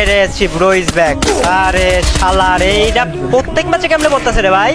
রে bro is back. আরে শালা রে, এইটা প্রত্যেক ম্যাচে কেমনে করতেছে রে ভাই?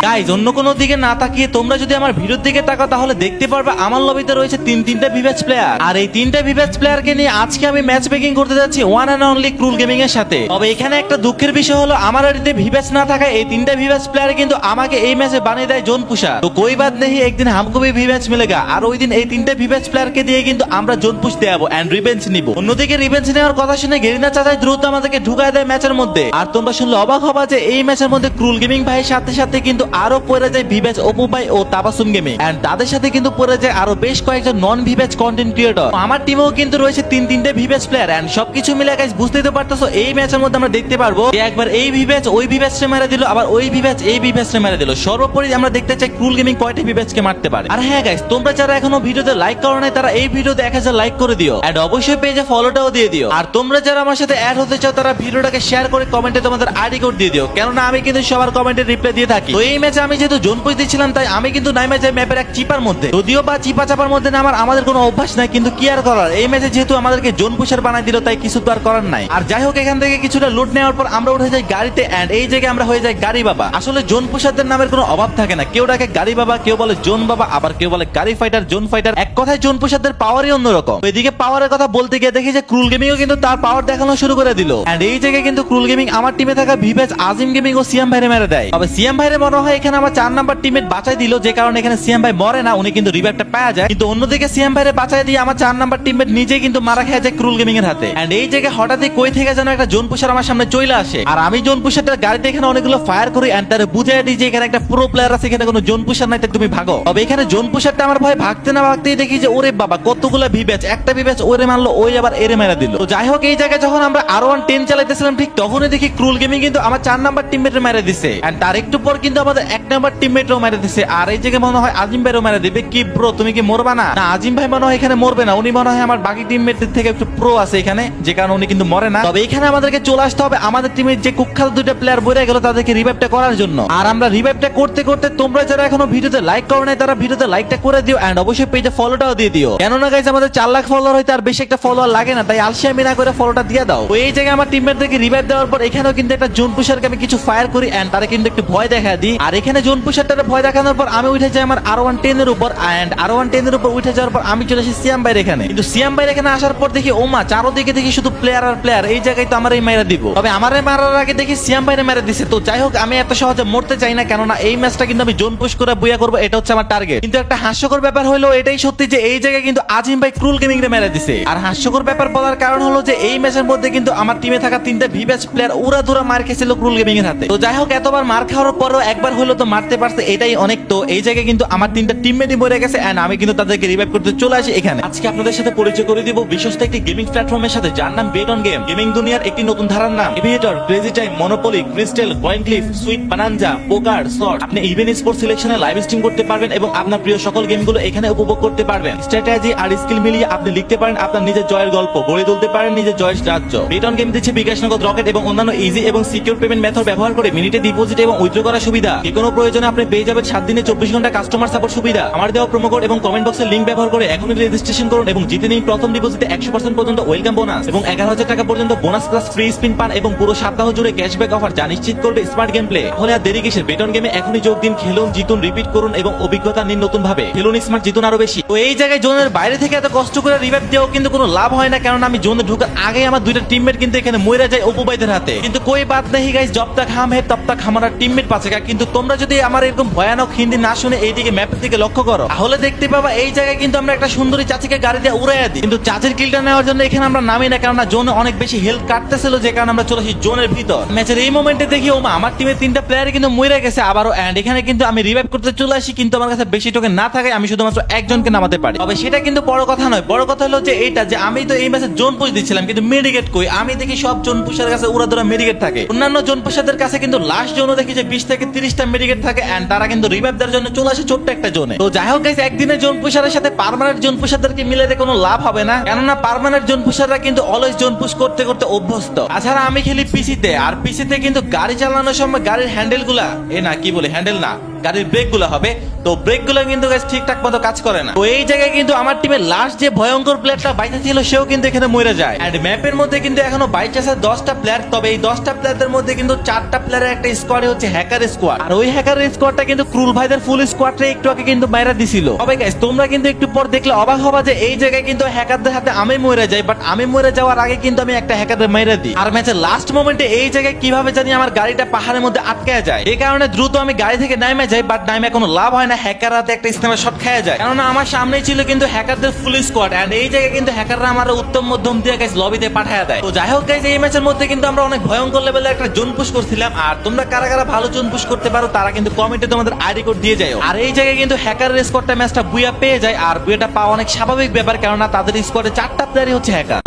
গাইজ অন্য কোনো দিকে না তাকিয়ে তোমরা যদি আমার ভিডিওর দিকে তাকাও তাহলে দেখতে পারবে আমার লবিতে রয়েছে তিনটা ভিভেজ প্লেয়ার। আর এই তিনটা ভিভেজ প্লেয়ারকে নিয়ে আজকে আমি ম্যাচ মেকিং করতে যাচ্ছি ওয়ান এন্ড অনলি ক্রুল গেমিং এর সাথে। তবে এখানে একটা দুঃখের বিষয় হলো আমার আইডিতে ভিভেজ না থাকা এই তিনটা ভিভেজ প্লেয়ার কিন্তু আমাকে এই ম্যাচে বানিয়ে দেয় জোন পুশার। তো কোই বাত নেই, একদিন হামকো ভি ভিভেজ মিলেগা। আর ওই দিন এই তিনটা ভিভেজ প্লেয়ারকে দিয়ে কিন্তু আমরা জোন পুশ দেবো এন্ড রিভেঞ্জ নিব। অন্যদিকে রিভেঞ্জ নেওয়ার কথা শুনে গেরিনা চাচাই দ্রুত আমাদেরকে ঢুকায় দেয় ম্যাচের মধ্যে। আর তোমরা শুনলে অবাক হবা যে এই ম্যাচের মধ্যে ক্রুল গেমিং ভাইয়ের সাথে সাথে কিন্তু আরো পড়ে যায় ভিভেজ অপু ভাই ও তাবাসুম গেমিং, এন্ড তাদের সাথে কিন্তু পড়ে যায় আরো বেশ কয়েকজন নন ভিভেজ কন্টেন্ট ক্রিয়েটর। আমার টিমেও কিন্তু রয়েছে তিনটে ভিভেজ প্লেয়ার, এন্ড সবকিছু মিলে গাইস বুঝতেই তো পারতেছো এই ম্যাচের মধ্যে আমরা দেখতে পারবো যে একবার এই ভিভেজ ওই ভিভেজকে মেরে দিল, আবার ওই ভিভেজ এই ভিভেজকে মেরে দিল। সর্বোপরি আমরা দেখতে চাই ক্রুল গেমিং কয়টি ভিভেজকে মারতে পারে। আর হ্যাঁ গাইস, তোমরা যারা এখনো ভিডিওতে লাইক করো নাই তারা এই ভিডিওতে 1000 লাইক করে দিও, এন্ড অবশ্যই পেজে ফলোটাও দিয়ে দিও। আর তোমরা যারা আমার সাথে অ্যাড হতে চাও তারা ভিডিওটাকে শেয়ার করে কমেন্টে তোমাদের আইডি কোড দিয়ে দিও, কেননা আমি কিন্তু সবার কমেন্টে রিপ্লাই দিয়ে থাকি। তো এই ম্যাচে আমি যেহেতু জোন পুশ দিচ্ছিলাম তাই আমি কিন্তু নাইমা যাই ম্যাপের এক চিপার মধ্যে, যদিও বা চিপা চাপার মধ্যে নামার আমাদের কোনো অভ্যাস নাই, কিন্তু কি আর করার, এই ম্যাচে যেহেতু আমাদেরকে জোন পুশার বানাই দিল তাই কিছু তো আর করার নাই। আর যাই হোক, এখান থেকে কিছুটা লুট নেওয়ার পর আমরা উঠে যাই গাড়িতে, এন্ড এই জায়গায় আমরা হয়ে যাই গাড়ি বাবা। আসলে জোন পুশারদের নামের কোনো অভাব থাকে না, কেউ ডাকে গাড়ি বাবা, কেউ বলে জোন বাবা, আবার কেউ বলে গাড়ি ফাইটার, জোন ফাইটার। এক কথায় জোন পুশারদের পাওয়ারই অন্যরকম। এদিকে পাওয়ারের কথা বলতে গিয়ে দেখি যে ক্রুল গেমিংও কিন্তু তার পাওয়ার দেখানো শুরু করে দিল, এন্ড এই জায়গায় কিন্তু ক্রুল গেমিং আমার টিমে থাকা ভিভেজ আজিম গেমিং ও সিএম ভাইরে মেরে দেয়। তবে সিএম ভাইরে মনে হয় এখানে আমার 4 নাম্বার টিমমেট বাঁচাই দিল, যে কারণে এখানে সিএম ভাই মরে না, উনি কিন্তু রিভাইভটা পাওয়া যায়। কিন্তু অন্যদিকে সিএম ভাইরে বাঁচাই দিয়ে আমার 4 নাম্বার টিমমেট নিজে কিন্তু মারা খেয়ে যায় ক্রুল গেমিং এর হাতে। এন্ড এই জায়গায় হঠাৎই কই থেকে যেন একটা জোন পুশার আমার সামনে চলে আসে, আর আমি জোন পুশারটার গাড়িতে এখানে অনেকগুলো ফায়ার করি, এন্ড তারে বুঝাই দিই যে এখানে একটা প্রো প্লেয়ার আছে, এখানে কোনো জোন পুশার নাই, তাই তুমি ভাগো। তবে এখানে জোন পুশারটা আমার ভয় ভাগতে না ভাগতেই দেখি যে ওরে বাবা কতগুলো ভিভেজ, একটা ভিভেজ ওরে মারলো, ওই আবার এরে মেরে দিল। তো যাই হোক, এই জায়গায় যখন আমরা আরো 10 চালাইতেছিলাম ঠিক তখনই দেখি ক্রুল গেমিং কিন্তু আমার 4 নাম্বার টিমমেটে মেরে দিছে, এন্ড তার একটু পর কিন্তু আমাদের 1 নাম্বার টিমমেটও মেরে দিছে। আর এই জায়গায় মনে হয় আজিম ভাইও মেরে দিবে। কি ব্রো, তুমি কি মরবা না? না, আজিম ভাই মনে হয় এখানে মরবে না, উনি মনে হয় আমার বাকি টিমমেটদের থেকে একটু প্রো আছে এখানে, যে কারণে উনি কিন্তু মরে না। তবে এখানে আমাদেরকে চলে আসতে হবে আমাদের টিমের যে কুখ্যাত দুইটা প্লেয়ার বইরে গেল তাদেরকে রিভাইভটা করার জন্য। আর আমরা রিভাইভটা করতে করতে তোমরা যারা এখনো ভিডিওতে লাইক করো নাই তারা ভিডিওতে লাইকটা করে দিও, এন্ড অবশ্যই পেজে ফলোটাও দিয়ে দিও, কেননা গাইস আমাদের 4 লাখ ফলোয়ার হইতে আর বেশি একটা ফলোয়ার লাগে না, তাই আলসিয়ামি না করে ফলোটা দিয়ে দাও। তো এই জায়গায় আমার টিমমেটদেরকে রিভাইভ দেওয়ার পর এখানেও কিন্তু একটা জোন পুশারকে আমি কিছু ফায়ার করি, এন্ড তারা কিন্তু একটু ভয় দেখা দিই। আর এখানে জোন পুশারটারে ভয় দেখানোর পর আমি উঠে যাই আমার R110 এর উপর, এন্ড R110 এর উপর উঠে যাওয়ার পর আমি চলে আসি সিয়াম ভাইয়ের এখানে। কিন্তু সিয়াম ভাইয়ের এখানে আসার পর দেখি ওমা চারোদিকে দেখি শুধু প্লেয়ার আর প্লেয়ার, এই জায়গায় তো আমার এই মেরে দিব। তবে আমার মারার আগে দেখি সিয়াম ভাইরে মেরে দিছে। তো যাই হোক, আমি এত সহজে মরতে চাই না, কেননা এই ম্যাচটা কিন্তু আমি জোন পুশ করে বুয়া করবো, এটা হচ্ছে আমার টার্গেট। কিন্তু একটা হাস্যকর ব্যাপার হলো এটাই সত্যি যে এই জায়গায় কিন্তু আজিম ভাই ক্রুল গেমিং রে মেরে দিছে। আর হাস্যকর ব্যাপার বলার কারণ হলো যে এই ম্যাচের মধ্যে কিন্তু আমার টিমে থাকা 3টা ভিভেজ প্লেয়ার উড়া ধুরা মার খেয়েছিল ক্রুল গেমিং এর হাতে। তো যাই হোক, এতবার মার খাওয়ার পরেও একবার হলো তো মারতে পারছে, এটাই অনেক। তো এই জায়গায় কিন্তু আমার 3টা টিমমেটই মরে গেছে, এন্ড আমি কিন্তু তাদেরকে রিভাইভ করতে চলে আসি এখানে। আজকে আপনাদের সাথে পরিচয় করে দিব বিশ্বস্ত একটি গেমিং প্ল্যাটফর্মের সাথে, যার নাম বেট অন গেম। গেমিং দুনিয়ার একটি নতুন ধারার নাম। Aviator, Crazy Time, Monopoly, Crystal, Coinflip, Sweet, Bonanza, poker, short. আপনি ইভেন স্পোর্টস সিলেকশনে লাইভ স্ট্রিম করতে পারবেন এবং আপনার প্রিয় সকল গেমগুলো এখানে উপভোগ করতে পারবেন। স্ট্র্যাটেজি আর স্কিল মিলিয়ে আপনি লিখতে পারেন আপনার নিজের জয়ের গল্প, গড়ে তুলতে পারেন নিজের জয়ের রাজ্য। বেট অন গেম দিচ্ছে বিকাশ নগদ, রকেট এবং অন্যান্য ইজি এবং সিকিউর পেমেন্ট মেথড ব্যবহার করে মিনিটে ডিপোজিট এবং উইথড্র করার সুবিধা। যে কোনো প্রয়োজনে আপনি পেয়ে যাবেন 7 দিনে 24 ঘন্টা কাস্টমার সাপোর্ট সুবিধা। আমার দেওয়া প্রোমো কোড এবং কমেন্ট বক্সের লিংক ব্যবহার করে এখনই রেজিস্ট্রেশন করুন এবং জিতে নিন প্রথম ডিপোজিটে 100% পর্যন্ত ওয়েলকাম বোনাস এবং 11,000 টাকা পর্যন্ত বোনাস প্লাস ফ্রি স্পিন পান এবং পুরো সপ্তাহ জুড়ে ক্যাশব্যাক অফার, যা নিশ্চিত করবে স্মার্ট গেম প্লে। তাহলে আর দেরি কিসের, বেট অন গেমে এখনই যোগ দিন, খেলুন, জিতুন, রিপিট করুন এবং অভিজ্ঞতা নিন নতুন ভাবে। খেলুন স্মার্ট, জিতুন আরো বেশি। তো এই জায়গায় জোনের বাইরে থেকে এত কষ্ট করে রিভাইভ দেওয়া কিন্তু কোনো লাভ হয় না, কারণ আমি জোনে ঢোকার আগে আমার 2টা টিমমেট কিন্তু এখানে মরে যায় অপু ভাইদের হাতে। কিন্তু কই বাত নেই গাইস, জব তক হাম হে তব তক হামারা টিমমেট বাঁচেগা। কিন্তু তোমরা যদি আমার এরকম ভয়ানক হিন্দি না শুনে এইদিকে ম্যাপের দিকে লক্ষ্য করো তাহলে দেখতে পাবা এই জায়গায় কিন্তু আমরা একটা সুন্দরী চাচিকে গাড়ি দিয়ে উড়াইয়া দিই। কিন্তু চাচির কিলটা নেওয়ার জন্য এখানে আমরা নামি না, কারণ জোনে অনেক বেশি হেলথ কাটতেছিল, যে কারণে আমরা চলে আসি জোনের ভিতর। ম্যাচের এই মোমেন্টে দেখি ওমা আমার টিমের 3টা প্লেয়ার কিন্তু মরে গেছে আবারও, এন্ড এখানে কিন্তু আমি রিভাইভ করতে চলে আসি, কিন্তু আমার কাছে বেশি টোকেন না থাকে, আমি শুধুমাত্র একজনকে নামাতে পারি। তবে সেটা কিন্তু বড় কথা নয়, বড় কথা হলো যে এইটা যে আমি তো এই ম্যাচে জোন পুশ দিচ্ছিলাম, কিন্তু মেডিকেট কই, আমি দেখি সব জোন পুশের কাছে উড়া ধরা মেডিকেট থাকে। অন্যান্য জোন পুশারদের কাছে কিন্তু লাস্ট জোনও দেখি যে 20 থেকে 30টা মেডিকেট থাকে, এন্ড তারা কিন্তু রিভাইভ দেওয়ার জন্য চলে আসে ছোট্ট একটা জোনে। তো যাই হোক গাইস, একদিনের জোন পুশারের সাথে পার্মানেন্ট জোন পুশারদেরকে মিলে কোনো লাভ হবে না, কেননা পার্মানেন্ট জোন পুশাররা কিন্তু অলওয়েজ জোন পুশ করতে করতে অভ্যস্ত। তাছাড়া আমি খেলি পিসিতে, আর পিসিতে কিন্তু গাড়ি চালানোর সময় গাড়ির হ্যান্ডেল গুলা, এ না কি বলে হ্যান্ডেল না, গাড়ির ব্রেক গুলা হবে তো ব্রেক গুলো কিন্তু guys ঠিকঠাক মতো কাজ করে না। তো এই জায়গায় কিন্তু আমার টিমের লাস্ট যে ভয়ঙ্কর প্লেয়ারটা বাইতে ছিল সেও কিন্তু এখানে মরে যায়। এন্ড ম্যাপের মধ্যে কিন্তু এখনো বাইচে আছে 10টা প্লেয়ার, তবে এই 10টা প্লেয়ারদের মধ্যে কিন্তু 4টা প্লেয়ারের একটা স্কোয়াড হচ্ছে হ্যাকার স্কোয়াড। আর ওই হ্যাকার স্কোয়াডটা কিন্তু ক্রুল ভাইদের ফুল স্কোয়াডটা একটু আগে কিন্তু মাইরা দিছিল। তবে গাইস তোমরা কিন্তু একটু পর দেখলে অবাক হবা যে এই জায়গায় কিন্তু হ্যাকারদের হাতে আমি মরে যাই, বাট আমি মরে যাওয়ার আগে কিন্তু আমি একটা হ্যাকারদের মাইরা দিই। আর ম্যাচের লাস্ট মোমেন্টে এই জায়গায় কিভাবে জানি আমার গাড়িটা পাহাড়ের মধ্যে আটকে যায়, এই কারণে দ্রুত আমি গাড়ি থেকে নামে যাই, বাট নামে কোনো লাভ হয় না, হ্যাকার হাতে একটা স্ন্যাপার শট খেয়ে যায়। কারণ আমার সামনেই ছিল কিন্তু হ্যাকারদের ফুল স্কোয়াড, এন্ড এই জায়গায় কিন্তু হ্যাকাররা আমার উত্তম মধ্যম দিয়ে গাইস লবিতে পাঠায় দেয়। তো যাই হোক গাইস, এই ম্যাচের মধ্যে কিন্তু আমরা অনেক ভয়ঙ্কর লেভেলের একটা জোন পুশ করছিলাম। আর তোমরা কারা কারা ভালো জোন পুশ করতে পারো তারা কিন্তু কমেন্টে তোমাদের আইডি কোড দিয়ে যাও। আর এই জায়গায় কিন্তু হ্যাকারের স্কোয়াডটা ম্যাচটা বুয়া পেয়ে যায়, আর বুয়াটা পাওয়া অনেক স্বাভাবিক ব্যাপার, কেননা তাদের স্কোয়াডে 4টা প্লেয়ারই হচ্ছে হ্যাকার।